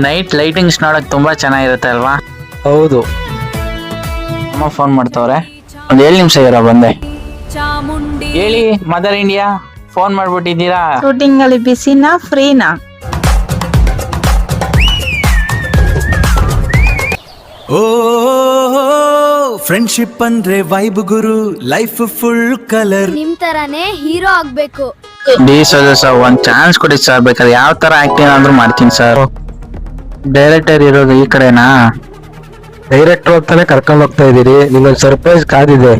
Night lightings ನೋಡಕ್ ತುಂಬಾ ಚೆನ್ನಾಗಿರುತ್ತೆ ಅಲ್ವಾ? ಹೌದು. ಅಮ್ಮ ಫೋನ್ ಮಾಡ್ತವ್ರೆ, ಒಂದ್ 7 ನಿಮಿಷ ಇರೋ ಬಂದೆ. ಹೇಳಿ ಮದರ್ ಇಂಡಿಯಾ, ಫೋನ್ ಮಾಡ್ಬಿಟ್ಟಿದ್ದೀರಾ? ಶೂಟಿಂಗ್ ಅಲ್ಲಿ ಬಿಸಿನಾ ಫ್ರೀನಾ? ಓ ಫ್ರೆಂಡ್ಶಿಪ್ ಅಂದ್ರೆ ವೈಬ್ ಗುರು, ಲೈಫ್ ಫುಲ್ ಕಲರ್. ನಿಮ್ ತರಾನೇ ಹೀರೋ ಆಗ್ಬೇಕು. ಸರ್ ಒಂದ್ ಚಾನ್ಸ್ ಕೊಡಿ ಸರ್, ಬೇಕಾದ್ರೆ ಯಾವ ತರ ಆಕ್ಟಿಂಗ್ ಅಂದ್ರೂ ಮಾಡ್ತೀನಿ ಸರ್. ಡೈರೆಕ್ಟರ್ ಇರೋದು ಈ ಕಡೆನಾ? ಡೈರೆಕ್ಟರ್ ಹೋಗ್ತಾನೆ ಕರ್ಕೊಂಡು ಹೋಗ್ತಾ ಇದೀರಿ, ನಿಮ್ಗೊಂದು ಸರ್ಪ್ರೈಸ್ ಕಾದಿದೆ.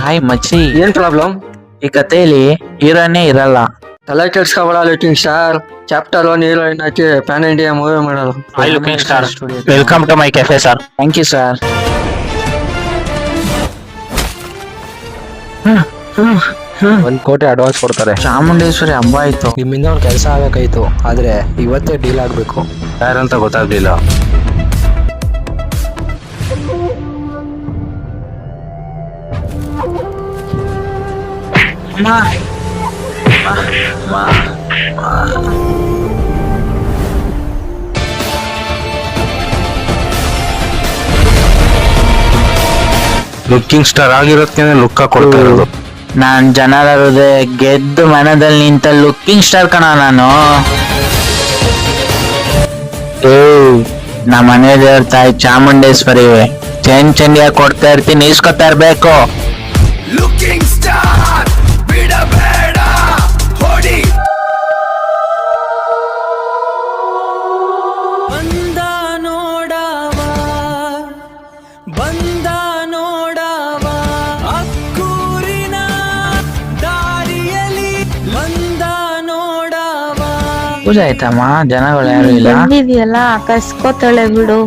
ಹಾಯ್ ಮಚ್ಚಿ, ಏನ್ ಪ್ರಾಬ್ಲಮ್? ಈ ಕಥೆಯಲ್ಲಿ ಹೀರೋನೇ ಇರಲ್ಲ. ತಲೆ ಕೆಡ್ಸ್ಕೊಬೇಡ ಲುಕಿಂಗ್ ಸ್ಟಾರ್. ಚಾಪ್ಟರ್ 1 ಹೀರೋಯಿನ್ ಹಾಕಿ ಪ್ಯಾನ್ ಇಂಡಿಯಾ ಮೂವಿ ಮಾಡೋದು. Hi looking star, welcome to my cafe sir. Thank you sir. $1 ಕೋಟಿ ಅಡ್ವಾನ್ಸ್ ಕೊಡ್ತಾರೆ. ಚಾಮುಂಡೇಶ್ವರಿ ಹಬ್ಬ ಆಯ್ತು, ನಿಮ್ಮಿಂದ ಒಂದು ಕೆಲಸ ಆಗಬೇಕಾಯ್ತು, ಆದ್ರೆ ಇವತ್ತೇ ಡೀಲ್ ಆಗ್ಬೇಕು. ಯಾರಂತ ಗೊತ್ತಾಗ್ಲಿಲ್ಲ. ಲುಕ್ಕಿಂಗ್ ಸ್ಟಾರ್ ಆಗಿರೋದ್ಕೇನೆ ಲುಕ್ಕ ಕೊಡ್ತಾ ಇರೋದು. ನಾನ್ ಜನರ ಹೃದಯ ಗೆದ್ದು ಮನದಲ್ಲಿ ನಿಂತ ಲುಕ್ಕಿಂಗ್ ಸ್ಟಾರ್ ಕಣ ನಾನು. ನಮ್ಮ ಮನೆ ದೇವ್ರ ತಾಯಿ ಚಾಮುಂಡೇಶ್ವರಿ ಚಂಡಿಯಾಗಿ ಕೊಡ್ತಾ ಇರ್ತೀನಿ, ಇಸ್ಕೊತಾ ಇರ್ಬೇಕು. ಲುಕಿಂಗ್ ಸ್ಟಾರ್ ಬಿಡಬೇಡ ಹೊಡಿ. ಬಂದ ನೋಡವ ಬಂದ ನೋಡವ ಅಕ್ಕೂರಿನ ದಾರಿಯಲ್ಲಿ ಬಂದ ನೋಡವ. ಪೂಜೆ ಆಯ್ತಮ್ಮ, ಜನಗಳು ಯಾರು ಇಲ್ಲ. ಬಂದಿದ್ಯಲ್ಲ ಕಸ್ಕೋತಾಳೆ ಬಿಡು.